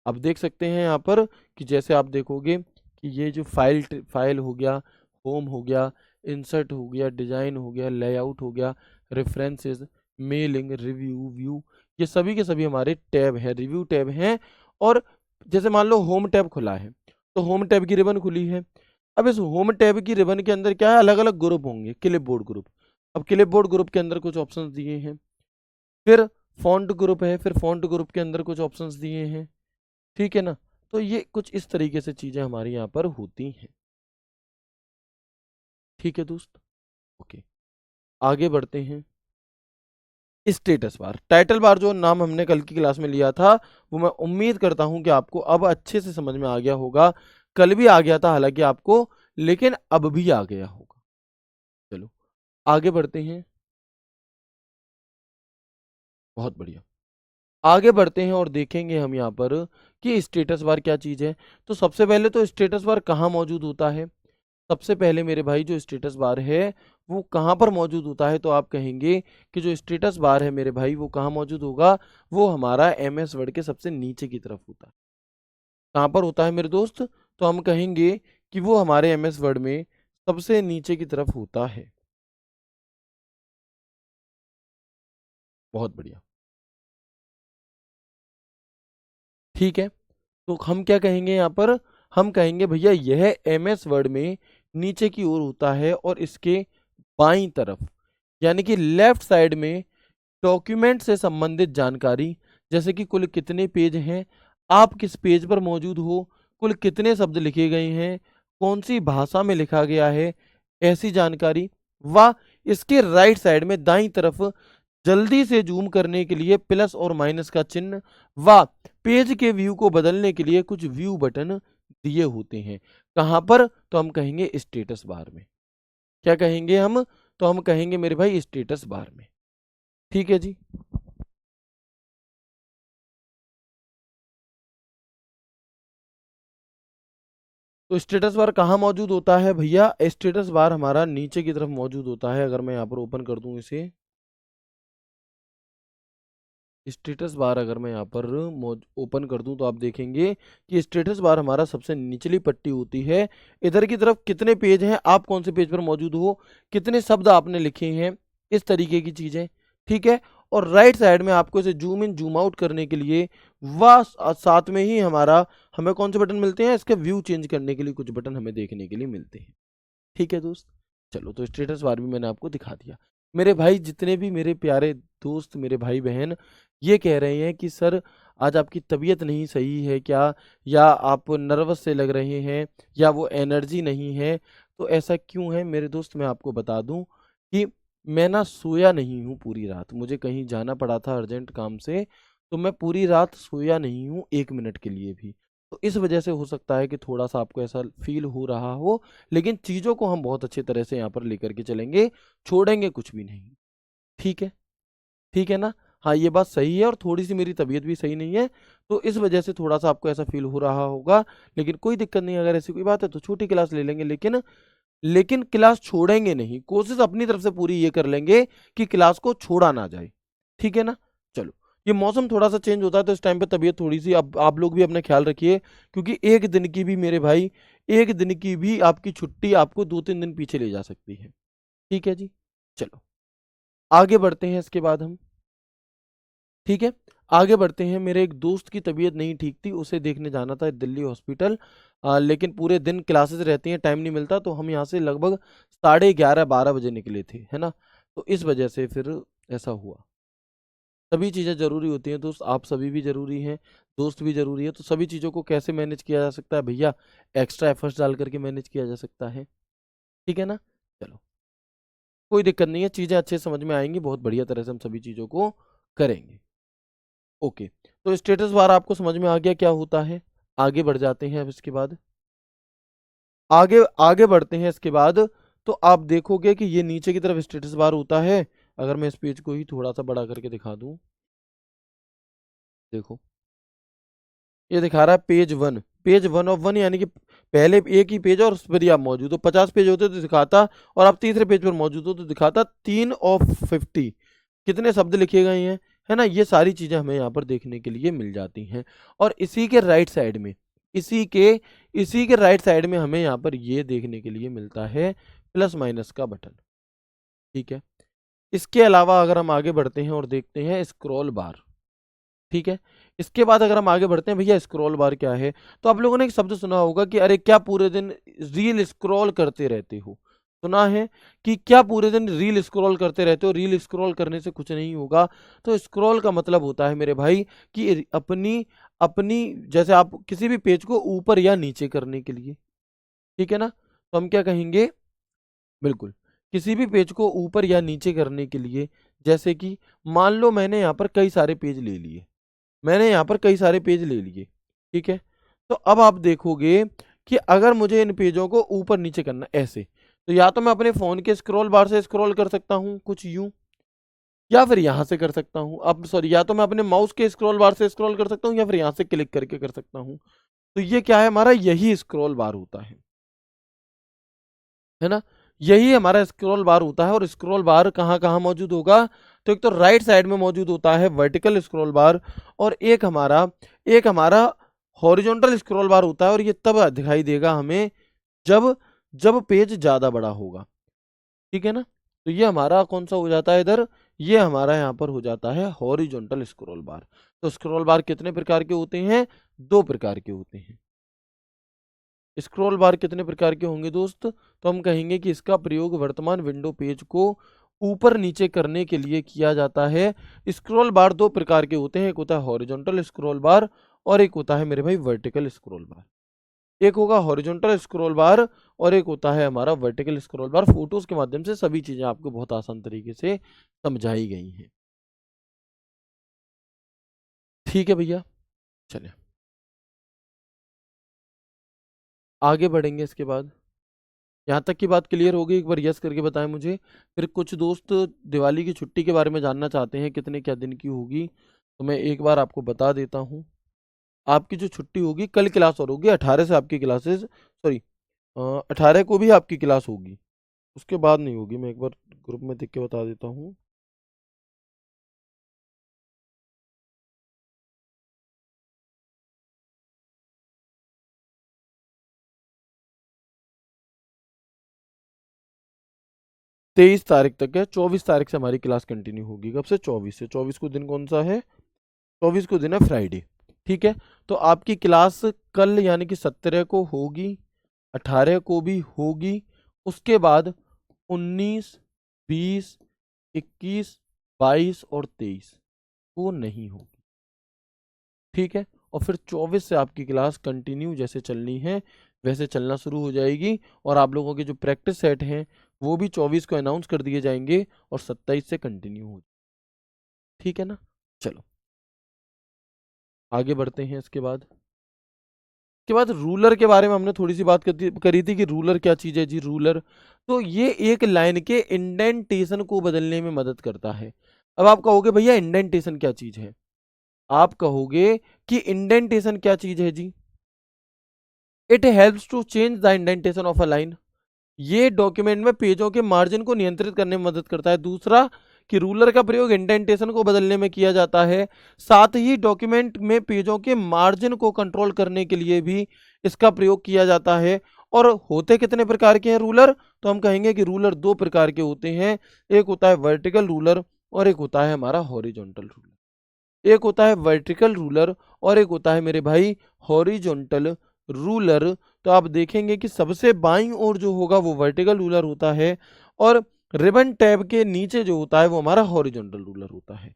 अब देख सकते हैं यहाँ पर कि जैसे आप देखोगे कि ये जो फाइल हो गया, होम हो गया, इंसर्ट हो गया, डिजाइन हो गया, लेआउट हो गया, रेफरेंसेस, मेलिंग, रिव्यू, व्यू, ये सभी के सभी हमारे टैब हैं, रिव्यू टैब हैं। और जैसे मान लो होम टैब खुला है, तो होम टैब की रिबन खुली है। अब इस होम टैब की रिबन के अंदर क्या है, अलग अलग ग्रुप होंगे, क्लिपबोर्ड ग्रुप। अब क्लिपबोर्ड ग्रुप के अंदर कुछ ऑप्शंस दिए हैं, फिर फॉन्ट ग्रुप है, फिर फॉन्ट ग्रुप के अंदर कुछ ऑप्शंस दिए हैं। ठीक है ना? तो ये कुछ इस तरीके से चीजें हमारी यहाँ पर होती हैं। ठीक है दोस्त, ओके, आगे बढ़ते हैं। स्टेटस बार, टाइटल बार जो नाम हमने कल की क्लास में लिया था, वो मैं उम्मीद करता हूं कि आपको अब अच्छे से समझ में आ गया होगा। कल भी आ गया था हालांकि आपको, लेकिन अब भी आ गया होगा। चलो आगे बढ़ते हैं, बहुत बढ़िया। आगे बढ़ते हैं और देखेंगे हम यहाँ पर कि स्टेटस बार क्या चीज़ है। तो सबसे पहले तो स्टेटस बार कहाँ मौजूद होता है? सबसे पहले मेरे भाई जो स्टेटस बार है वो कहाँ पर मौजूद होता है? तो आप कहेंगे कि जो स्टेटस बार है मेरे भाई वो कहाँ मौजूद होगा? वो हमारा एमएस वर्ड के सबसे नीचे की तरफ होता है। कहाँ पर होता है मेरे दोस्त? तो हम कहेंगे कि वो हमारे एमएस वर्ड में सबसे नीचे की तरफ होता है। बहुत बढ़िया, ठीक है। तो हम क्या कहेंगे यहाँ पर? हम कहेंगे भैया यह एमएस वर्ड में नीचे की ओर होता है, और इसके बाईं तरफ, यानी कि लेफ्ट साइड में, डॉक्यूमेंट से संबंधित जानकारी, जैसे कि कुल कितने पेज हैं, आप किस पेज पर मौजूद हो, कुल कितने शब्द लिखे गए हैं, कौन सी भाषा में लिखा गया है, ऐसी जानकारी। व इसके राइट साइड में दाईं तरफ जल्दी से जूम करने के लिए प्लस और माइनस का चिन्ह, व पेज के व्यू को बदलने के लिए कुछ व्यू बटन दिए होते हैं। कहाँ पर? तो हम कहेंगे स्टेटस बार में। क्या कहेंगे हम? तो हम कहेंगे मेरे भाई स्टेटस बार में। ठीक है जी, तो स्टेटस बार कहाँ मौजूद होता है भैया? स्टेटस बार हमारा नीचे की तरफ मौजूद होता है। अगर मैं यहाँ पर ओपन कर दूं इसे, स्टेटस बार अगर मैं यहाँ पर ओपन कर दूं, तो आप देखेंगे कि स्टेटस बार हमारा सबसे निचली पट्टी होती है। इधर की तरफ कितने पेज हैं, आप कौन से पेज पर मौजूद हो, कितने शब्द आपने लिखे हैं, इस तरीके की चीजें। ठीक है, और राइट साइड में आपको इसे जूम इन जूम आउट करने के लिए साथ में ही हमारा हमें कौन से बटन मिलते हैं? इसके व्यू चेंज करने के लिए कुछ बटन हमें देखने के लिए मिलते हैं। ठीक है दोस्त, चलो तो स्टेटस बार भी मैंने आपको दिखा दिया। मेरे भाई जितने भी मेरे प्यारे दोस्त, मेरे भाई बहन ये कह रहे हैं कि सर आज आपकी तबीयत नहीं सही है क्या, या आप नर्वस से लग रहे हैं, या वो एनर्जी नहीं है, तो ऐसा क्यों है मेरे दोस्त? मैं आपको बता दूं कि मैं ना सोया नहीं हूँ पूरी रात, मुझे कहीं जाना पड़ा था अर्जेंट काम से, तो मैं पूरी रात सोया नहीं हूँ 1 मिनट के लिए भी। तो इस वजह से हो सकता है कि थोड़ा सा आपको ऐसा फील हो रहा हो, लेकिन चीज़ों को हम बहुत अच्छी तरह से यहाँ पर लेकर के चलेंगे, छोड़ेंगे कुछ भी नहीं। ठीक है, ठीक है ना? हाँ, ये बात सही है, और थोड़ी सी मेरी तबीयत भी सही नहीं है, तो इस वजह से थोड़ा सा आपको ऐसा फील हो रहा होगा, लेकिन कोई दिक्कत नहीं। अगर ऐसी कोई बात है तो छोटी क्लास ले लेंगे, लेकिन क्लास छोड़ेंगे नहीं, कोशिश अपनी तरफ से पूरी ये कर लेंगे कि क्लास को छोड़ा ना जाए। ठीक है ना? चलो, ये मौसम थोड़ा सा चेंज होता है तो इस टाइम पे तबीयत थोड़ी सी, अब आप लोग भी अपना ख्याल रखिए, क्योंकि एक दिन की भी मेरे भाई, एक दिन की भी आपकी छुट्टी आपको 2-3 दिन पीछे ले जा सकती है। ठीक है जी, चलो आगे बढ़ते हैं इसके बाद हम। ठीक है, आगे बढ़ते हैं। मेरे एक दोस्त की तबीयत नहीं ठीक थी, उसे देखने जाना था दिल्ली हॉस्पिटल, लेकिन पूरे दिन क्लासेस रहती हैं, टाइम नहीं मिलता, तो हम यहाँ से लगभग 11:30-12 बजे निकले थे, है ना। तो इस वजह से फिर ऐसा हुआ। सभी चीज़ें ज़रूरी होती हैं दोस्त, आप सभी भी ज़रूरी हैं, दोस्त भी ज़रूरी है, तो सभी चीज़ों को कैसे मैनेज किया जा सकता है भैया, एक्स्ट्रा एफर्ट्स डाल करके मैनेज किया जा सकता है। ठीक है ना, चलो कोई दिक्कत नहीं है, चीज़ें अच्छे समझ में आएंगी, बहुत बढ़िया तरह से हम सभी चीज़ों को करेंगे। ओके, तो स्टेटस बार आपको समझ में आ गया क्या होता है। आगे बढ़ जाते हैं अब इसके बाद, आगे आगे बढ़ते हैं इसके बाद। तो आप देखोगे कि ये नीचे की तरफ स्टेटस बार होता है। अगर मैं इस पेज को ही थोड़ा सा बड़ा करके दिखा दूं, देखो ये दिखा रहा है पेज 1, पेज 1 ऑफ 1, यानी कि पहले एक ही पेज और उस पर ही आप मौजूद हो। 50 पेज होते तो दिखाता, और आप तीसरे पेज पर मौजूद हो तो दिखाता 3 ऑफ 50, कितने शब्द लिखे गए हैं, है ना। ये सारी चीजें हमें यहाँ पर देखने के लिए मिल जाती हैं। और इसी के राइट साइड में, इसी के राइट साइड में हमें यहाँ पर ये देखने के लिए मिलता है प्लस माइनस का बटन। ठीक है, इसके अलावा अगर हम आगे बढ़ते हैं और देखते हैं स्क्रॉल बार। ठीक है, इसके बाद अगर हम आगे बढ़ते हैं, भैया स्क्रॉल बार क्या है, तो आप लोगों ने एक शब्द सुना होगा कि अरे क्या पूरे दिन रील स्क्रॉल करते रहते हो। सुना है कि क्या पूरे दिन रील स्क्रॉल करते रहते हो, रील स्क्रॉल करने से कुछ नहीं होगा। तो स्क्रॉल का मतलब होता है मेरे भाई कि अपनी अपनी जैसे आप किसी भी पेज को ऊपर या नीचे करने के लिए, ठीक है ना, तो हम क्या कहेंगे, बिल्कुल किसी भी पेज को ऊपर या नीचे करने के लिए, जैसे कि मान लो मैंने यहाँ पर कई सारे पेज ले लिए, मैंने यहाँ पर कई सारे पेज ले लिए, ठीक है। तो अब आप देखोगे कि अगर मुझे इन पेजों को ऊपर नीचे करना ऐसे, तो या तो मैं अपने फोन के स्क्रॉल बार से स्क्रॉल कर सकता हूँ कुछ यूं, या फिर यहाँ से कर सकता हूँ, अब सॉरी, या तो मैं अपने माउस के स्क्रॉल बार से स्क्रॉल कर सकता हूँ, या फिर यहाँ से क्लिक करके कर सकता हूँ। तो ये क्या है, हमारा यही स्क्रॉल बार होता है ना, यही हमारा स्क्रॉल बार होता है। और स्क्रॉल बार कहाँ कहाँ मौजूद होगा, तो एक तो राइट साइड में मौजूद होता है वर्टिकल स्क्रॉल बार, और एक हमारा हॉरिजॉन्टल स्क्रॉल बार होता है। और ये तब दिखाई देगा हमें जब जब पेज ज्यादा बड़ा होगा, ठीक है ना। तो ये हमारा कौन सा हो जाता है इधर, ये हमारा यहाँ पर हो जाता है हॉरिजॉन्टल स्क्रॉल बार। तो स्क्रॉल बार कितने प्रकार के होते हैं, 2 प्रकार के होते हैं। स्क्रॉल बार कितने प्रकार के होंगे दोस्त, तो हम कहेंगे कि इसका प्रयोग वर्तमान विंडो पेज को ऊपर नीचे करने के लिए किया जाता है। स्क्रॉल बार 2 प्रकार के होते हैं, एक होता है हॉरिजॉन्टल स्क्रॉल बार और एक होता है मेरे भाई वर्टिकल स्क्रॉल बार। एक होगा हॉरिजॉन्टल स्क्रॉल बार और एक होता है हमारा वर्टिकल स्क्रॉल बार। फोटोज के माध्यम से सभी चीजें आपको बहुत आसान तरीके से समझाई गई हैं। ठीक है भैया, चलिए आगे बढ़ेंगे इसके बाद। यहाँ तक की बात क्लियर होगी, एक बार यस करके बताएं मुझे। फिर कुछ दोस्त दिवाली की छुट्टी के बारे में जानना चाहते हैं कितने क्या दिन की होगी, तो मैं एक बार आपको बता देता हूँ। आपकी जो छुट्टी होगी, कल क्लास और होगी 18 से आपकी क्लासेस, सॉरी 18 को भी आपकी क्लास होगी, उसके बाद नहीं होगी। मैं एक बार ग्रुप में देख के बता देता हूँ। 23 तारीख तक है, 24 तारीख से हमारी क्लास कंटिन्यू होगी। कब से, 24 से। 24 को दिन कौन सा है, 24 को दिन है फ्राइडे। ठीक है, तो आपकी क्लास कल यानी कि 17 को होगी, 18 को भी होगी, उसके बाद 19, 20, 21, 22 और 23 को नहीं होगी। ठीक है, और फिर 24 से आपकी क्लास कंटिन्यू जैसे चलनी है वैसे चलना शुरू हो जाएगी। और आप लोगों के जो प्रैक्टिस सेट हैं वो भी 24 को अनाउंस कर दिए जाएंगे और 27 से कंटिन्यू हो। ठीक है ना, चलो आगे बढ़ते हैं इसके बाद। के बाद रूलर के बारे में हमने थोड़ी सी बात करी थी कि रूलर क्या चीज़ है जी। रूलर तो ये एक लाइन के इंडेंटेशन को बदलने में मदद करता है। अब आप कहोगे भैया इंडेंटेशन क्या चीज़ है, आप कहोगे कि इंडेंटेशन क्या चीज़ है जी। It helps to change the indentation of a line, ये डॉक्यूमेंट में पेजों के मार्जिन को नियंत्रित करने में मदद करता है। दूसरा कि रूलर का प्रयोग इंडेंटेशन को बदलने में किया जाता है, साथ ही डॉक्यूमेंट में पेजों के मार्जिन को कंट्रोल करने के लिए भी इसका प्रयोग किया जाता है। और होते कितने प्रकार के हैं रूलर? तो हम कहेंगे कि रूलर दो प्रकार के होते हैं, एक होता है वर्टिकल रूलर और एक होता है हमारा हॉरिजॉन्टल रूलर। एक होता है वर्टिकल रूलर और एक होता है मेरे भाई हॉरिजॉन्टल रूलर। तो आप देखेंगे कि सबसे बाईं ओर जो होगा वो वर्टिकल रूलर होता है और रिबन टैब के नीचे जो होता है वो हमारा हॉरिजॉन्टल रूलर होता है।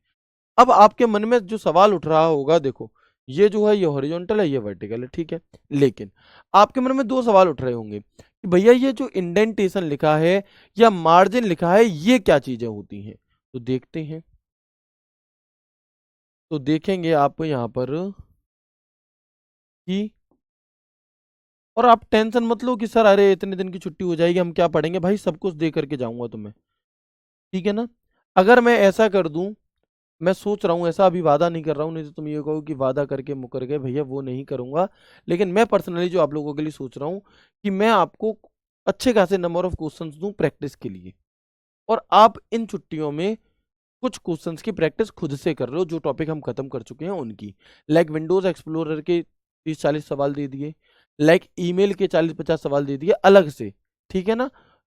अब आपके मन में जो सवाल उठ रहा होगा, देखो ये जो है ये हॉरिजॉन्टल है, ये वर्टिकल है, ठीक है, लेकिन आपके मन में दो सवाल उठ रहे होंगे कि भैया ये जो इंडेंटेशन लिखा है या मार्जिन लिखा है ये क्या चीजें होती हैं। तो देखते हैं, तो देखेंगे आप यहाँ पर कि, और आप टेंशन मत लो कि सर अरे इतने दिन की छुट्टी हो जाएगी हम क्या पढ़ेंगे, भाई सब कुछ दे करके जाऊंगा तुम्हें, ठीक है ना। अगर मैं ऐसा कर दूं, मैं सोच रहा हूँ ऐसा, अभी वादा नहीं कर रहा हूँ, नहीं तो तुम ये कहो कि वादा करके मुकर गए, भैया वो नहीं करूंगा। लेकिन मैं पर्सनली जो आप लोगों के लिए सोच रहा हूँ कि मैं आपको अच्छे खासे नंबर ऑफ क्वेश्चंस दूं प्रैक्टिस के लिए, और आप इन छुट्टियों में कुछ क्वेश्चंस की प्रैक्टिस खुद से कर रहे हो, जो टॉपिक हम खत्म कर चुके हैं उनकी। लाइक विंडोज एक्सप्लोरर के 30-40 सवाल दे दिए, लाइक ईमेल के 40-50 सवाल दे दिए अलग से, ठीक है ना,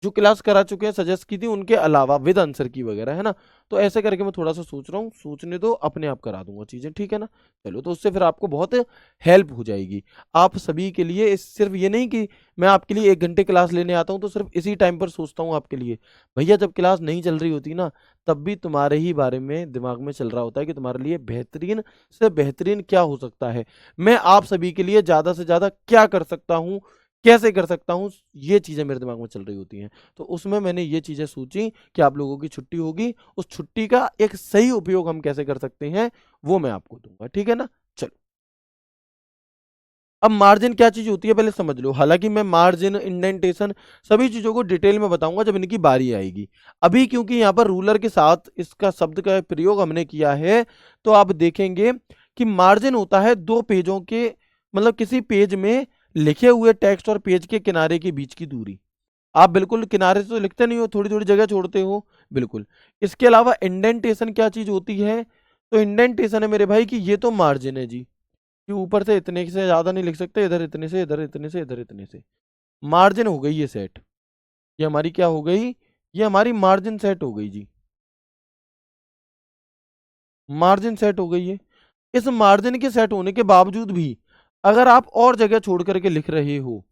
जो क्लास करा चुके हैं सजेस्ट की थी उनके अलावा विद आंसर की वगैरह, है ना। तो ऐसे करके मैं थोड़ा सा सोच रहा हूँ, सोचने दो, अपने आप करा दूंगा चीजें, ठीक है ना। चलो, तो उससे फिर आपको बहुत हेल्प हो जाएगी आप सभी के लिए। सिर्फ ये नहीं कि मैं आपके लिए 1 घंटे क्लास लेने आता हूँ तो सिर्फ इसी टाइम पर सोचता हूँ आपके लिए, भैया जब क्लास नहीं चल रही होती ना तब भी तुम्हारे ही बारे में दिमाग में चल रहा होता है कि तुम्हारे लिए बेहतरीन से बेहतरीन क्या हो सकता है, मैं आप सभी के लिए ज्यादा से ज्यादा क्या कर सकता हूँ, कैसे कर सकता हूँ, ये चीजें मेरे दिमाग में चल रही होती हैं। तो उसमें मैंने ये चीजें सोची कि आप लोगों की छुट्टी होगी, उस छुट्टी का एक सही उपयोग हम कैसे कर सकते हैं वो मैं आपको दूंगा, ठीक है ना। चलो, अब मार्जिन क्या चीज होती है पहले समझ लो। हालांकि मैं मार्जिन, इंडेंटेशन सभी चीजों को डिटेल में बताऊंगा जब इनकी बारी आएगी। अभी क्योंकि यहाँ पर रूलर के साथ इसका शब्द का प्रयोग हमने किया है, तो आप देखेंगे कि मार्जिन होता है दो पेजों के, मतलब किसी पेज में लिखे हुए टेक्स्ट और पेज के किनारे के बीच की दूरी। आप बिल्कुल किनारे से तो लिखते नहीं हो, थोड़ी थोड़ी जगह छोड़ते हो, बिल्कुल। इसके अलावा इंडेंटेशन क्या चीज होती है? तो इंडेंटेशन है मेरे भाई कि ये तो मार्जिन है जी, कि ऊपर से इतने से ज्यादा नहीं लिख सकते, इधर इतने से, इधर इतने से, इधर इतने से, मार्जिन हो गई ये सेट। ये हमारी क्या हो गई? ये हमारी मार्जिन सेट हो गई जी, मार्जिन सेट हो गई है। इस मार्जिन के सेट होने के बावजूद भी अगर आप और जगह छोड़ करके लिख रहे हो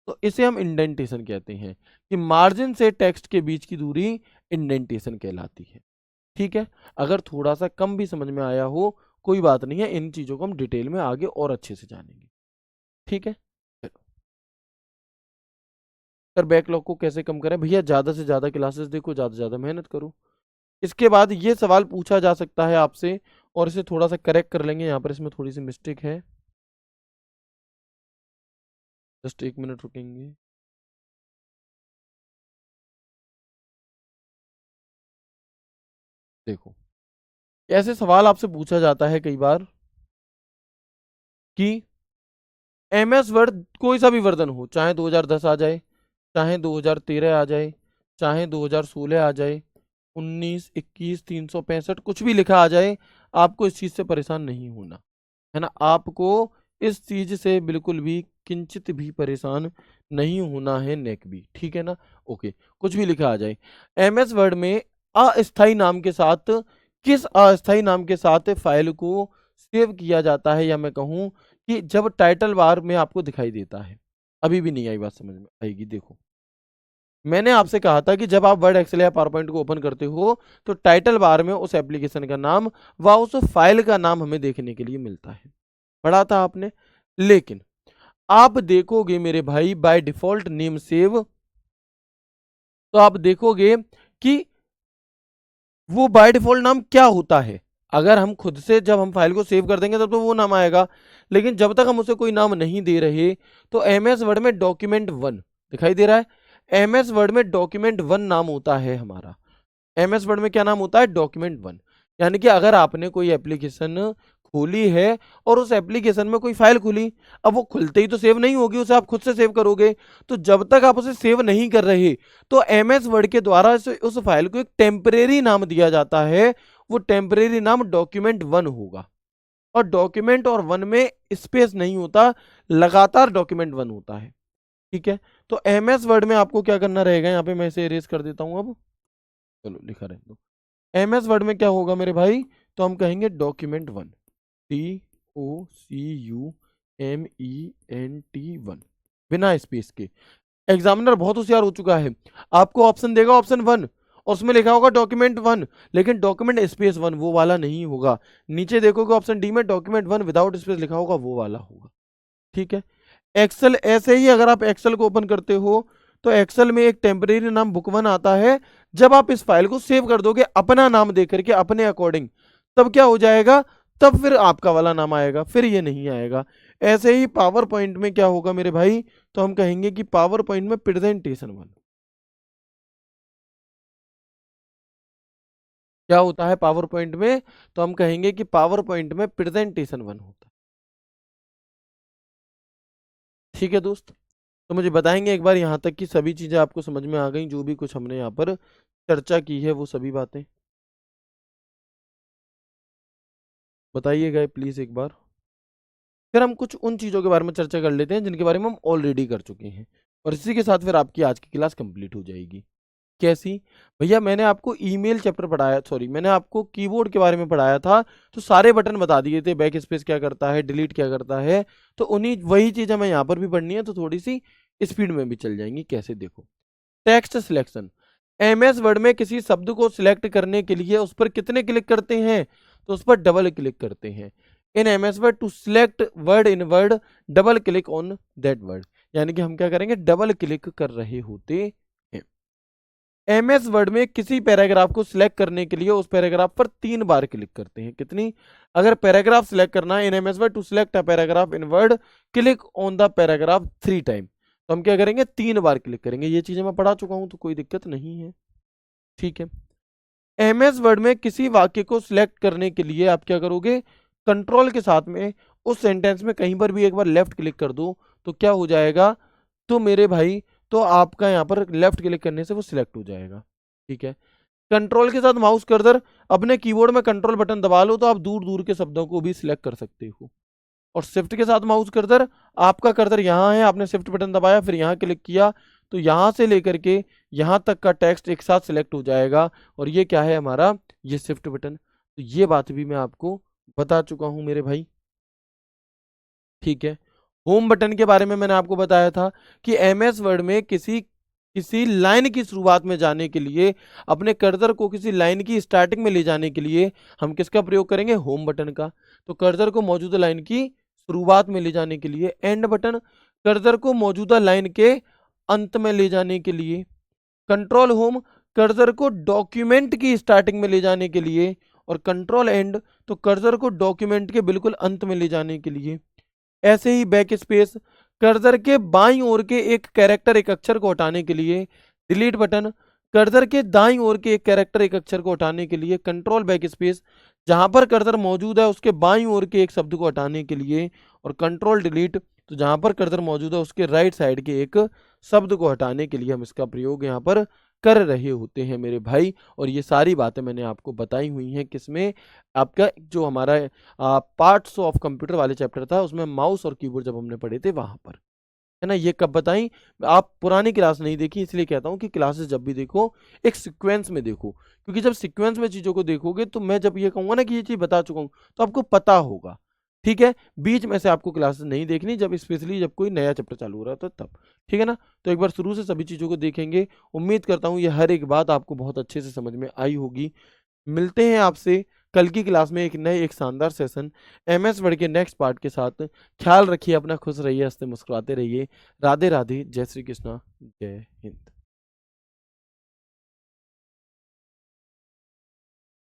तो इसे हम इंडेंटेशन कहते हैं, कि मार्जिन से टेक्स्ट के बीच की दूरी इंडेंटेशन कहलाती है, ठीक है। अगर थोड़ा सा कम भी समझ में आया हो कोई बात नहीं है, इन चीजों को हम डिटेल में आगे और अच्छे से जानेंगे, ठीक है। सर बैकलॉग को कैसे कम करें? भैया ज़्यादा से ज़्यादा क्लासेस देखो, ज़्यादा से ज़्यादा मेहनत करो। इसके बाद ये सवाल पूछा जा सकता है आपसे, और इसे थोड़ा सा करेक्ट कर लेंगे, यहाँ पर इसमें थोड़ी सी मिस्टेक है, जस्ट 1 मिनट रुकेंगे। देखो, ऐसे सवाल आपसे पूछा जाता है कई बार कि MS वर्ड कोई सा भी वर्जन हो, चाहे 2010 आ जाए, चाहे 2013 आ जाए, चाहे 2016 आ जाए, 19, 21, 365 कुछ भी लिखा आ जाए, आपको इस चीज़ से परेशान नहीं होना, है ना। आपको इस चीज से बिल्कुल भी किंचित भी परेशान नहीं होना है, नेक भी, ठीक है ना। ओके, कुछ भी लिखा आ जाए, MS वर्ड में अस्थाई नाम के साथ, किस अस्थाई नाम के साथ फाइल को सेव किया जाता है, या मैं कहूं कि जब टाइटल बार में आपको दिखाई देता है। अभी भी नहीं आई बात समझ में आएगी। देखो, मैंने आपसे कहा था कि जब आप वर्ड, एक्सेल या पावर पॉइंट को ओपन करते हो तो टाइटल बार में उस एप्लीकेशन का नाम व उस फाइल का नाम हमें देखने के लिए मिलता है, पढ़ा था आपने। लेकिन आप देखोगे मेरे भाई बाय डिफॉल्ट नेम सेव, तो आप देखोगे कि वो बाय डिफॉल्ट नाम क्या होता है। अगर हम खुद से जब हम फाइल को सेव कर देंगे तब तो वो नाम आएगा, लेकिन जब तक हम उसे कोई नाम नहीं दे रहे, तो MS वर्ड में डॉक्यूमेंट 1 दिखाई दे रहा है, MS वर्ड में डॉक्यूमेंट 1 नाम होता है हमारा। MS वर्ड में क्या नाम होता है? डॉक्यूमेंट 1। यानी कि अगर आपने कोई एप्लीकेशन खोली है और उस एप्लीकेशन में कोई फाइल खुली, अब वो खुलते ही तो सेव नहीं होगी, उसे आप खुद से सेव करोगे। तो जब तक आप उसे सेव नहीं कर रहे तो एमएस वर्ड के द्वारा उस फाइल को एक टेम्परेरी नाम दिया जाता है। वो टेम्परेरी नाम डॉक्यूमेंट 1 होगा। और डॉक्यूमेंट 1 में स्पेस नहीं होता, लगातार डॉक्यूमेंट 1 होता है। ठीक है, तो एमएस वर्ड में आपको क्या करना रहेगा, यहाँ पे मैं इसे इरेज कर देता हूं अब, चलो लिखा रहे दो। एमएस वर्ड में क्या होगा मेरे भाई, तो हम कहेंगे डॉक्यूमेंट 1, DOCUMENT1, बिना स्पेस के। एग्जामिनर बहुत होशियार हो चुका है, आपको ऑप्शन देगा ऑप्शन 1 और उसमें लिखा होगा डॉक्यूमेंट 1, लेकिन डॉक्यूमेंट स्पेस 1 वो वाला नहीं होगा। नीचे देखोगे ऑप्शन डी में डॉक्यूमेंट 1 विदाउट स्पेस लिखा होगा, वो वाला होगा। ठीक है, एक्सेल ऐसे ही, अगर आप एक्सेल को ओपन करते हो तो एक्सेल में एक टेम्परेरी नाम बुक 1 आता है। जब आप इस फाइल को सेव कर दोगे अपना नाम दे करके अपने अकॉर्डिंग, तब क्या हो जाएगा, तब फिर आपका वाला नाम आएगा, फिर ये नहीं आएगा। ऐसे ही पावर पॉइंट में क्या होगा मेरे भाई, तो हम कहेंगे कि पावर पॉइंट में प्रेजेंटेशन 1 क्या होता है पावर पॉइंट में, तो हम कहेंगे कि पावर पॉइंट में प्रेजेंटेशन 1 होता है। ठीक है दोस्त, तो मुझे बताएंगे एक बार यहाँ तक कि सभी चीजें आपको समझ में आ गई, जो भी कुछ हमने यहाँ पर चर्चा की है वो सभी बातें बताइएगा प्लीज एक बार। फिर हम कुछ उन चीजों के बारे में चर्चा कर लेते हैं जिनके बारे में हम ऑलरेडी कर चुके हैं, और इसी के साथ फिर आपकी आज की क्लास कंप्लीट हो जाएगी। कैसी? भैया मैंने आपको ईमेल चैप्टर पढ़ाया, सॉरी मैंने आपको कीबोर्ड के बारे में पढ़ाया था, तो सारे बटन बता दिए थे, बैक स्पेस क्या करता है, डिलीट क्या करता है। तो उन्हीं वही चीज़ हमें यहाँ पर भी पढ़नी है, तो थोड़ी सी स्पीड में भी चल जाएंगी। कैसे? देखो, टेक्स्ट सिलेक्शन, एमएस वर्ड में किसी शब्द को सिलेक्ट करने के लिए उस पर कितने क्लिक करते हैं, तो उस पर डबल क्लिक करते हैं। In MS Word to select word in Word double click on that word, यानी कि हम क्या करेंगे, डबल क्लिक कर रहे होते हैं। एमएस वर्ड में किसी पैराग्राफ को सिलेक्ट करने के लिए उस पैराग्राफ पर 3 बार क्लिक करते हैं। कितनी? अगर पैराग्राफ सिलेक्ट करना है in MS Word to select a paragraph in Word click on the paragraph 3 time, तो हम क्या करेंगे, 3 बार क्लिक करेंगे। ये चीजें मैं पढ़ा चुका हूं तो कोई दिक्कत नहीं है। ठीक है, एमएस वर्ड में किसी वाक्य को सिलेक्ट करने के लिए आप क्या करोगे, कंट्रोल के साथ में उस सेंटेंस में कहीं पर भी एक बार लेफ्ट क्लिक कर दो, तो क्या हो जाएगा, तो मेरे भाई, तो आपका यहाँ पर लेफ्ट क्लिक करने से वो सिलेक्ट हो जाएगा। ठीक है, कंट्रोल के साथ माउस कर्सर, अपने कीबोर्ड में कंट्रोल बटन दबा लो तो आप दूर दूर के शब्दों को भी सिलेक्ट कर सकते हो। और शिफ्ट के साथ माउस कर्सर, आपका कर्सर यहाँ है, आपने शिफ्ट बटन दबाया फिर यहाँ क्लिक किया, तो यहाँ से लेकर के यहाँ तक का टेक्स्ट एक साथ सिलेक्ट हो जाएगा। और ये क्या है हमारा, ये शिफ्ट बटन। तो ये बात भी मैं आपको बता चुका हूँ मेरे भाई। ठीक है, होम बटन के बारे में मैंने आपको बताया था कि एमएस वर्ड में किसी किसी लाइन की शुरुआत में जाने के लिए, अपने कर्सर को किसी लाइन की स्टार्टिंग में ले जाने के लिए हम किसका प्रयोग करेंगे, होम बटन का। तो कर्सर को मौजूदा लाइन की शुरुआत में ले जाने के लिए एंड बटन, कर्सर को मौजूदा लाइन के अंत में ले जाने के लिए कंट्रोल होम, कर्सर को डॉक्यूमेंट की स्टार्टिंग में ले जाने के लिए, और कंट्रोल एंड तो कर्सर को डॉक्यूमेंट के बिल्कुल अंत में ले जाने के लिए। ऐसे ही बैक स्पेस, कर्सर के बाईं ओर के एक कैरेक्टर एक अक्षर को हटाने के लिए। डिलीट बटन, कर्सर के दाईं ओर के एक कैरेक्टर एक अक्षर को हटाने के लिए। कंट्रोल बैक स्पेस, जहां पर कर्सर मौजूद है उसके बाईं ओर के एक शब्द को हटाने के लिए। और कंट्रोल डिलीट, तो जहां पर कर्सर मौजूद है उसके राइट साइड के एक शब्द को हटाने के लिए हम इसका प्रयोग यहाँ पर कर रहे होते हैं मेरे भाई। और ये सारी बातें मैंने आपको बताई हुई हैं किसमें, आपका जो हमारा पार्ट्स ऑफ कंप्यूटर वाले चैप्टर था उसमें माउस और कीबोर्ड जब हमने पढ़े थे वहां पर, है ना। ये कब बताई, आप पुरानी क्लास नहीं देखी इसलिए कहता हूँ कि क्लासेस जब भी देखो एक सीक्वेंस में देखो, क्योंकि जब सीक्वेंस में चीजों को देखोगे तो मैं जब ये कहूंगा ना कि ये चीज बता चुका हूँ तो आपको पता होगा। ठीक है, बीच में से आपको क्लासेस नहीं देखनी, जब स्पेशली जब कोई नया चैप्टर चालू हो रहा था तब। ठीक है ना, तो एक बार शुरू से सभी चीजों को देखेंगे। उम्मीद करता हूँ ये हर एक बात आपको बहुत अच्छे से समझ में आई होगी। मिलते हैं आपसे कल की क्लास में एक नए एक शानदार सेशन एमएस वर्ड के नेक्स्ट पार्ट के साथ। ख्याल रखिए अपना, खुश रहिए, हंसते मुस्कुराते रहिए। राधे राधे, जय श्री कृष्णा, जय हिंद।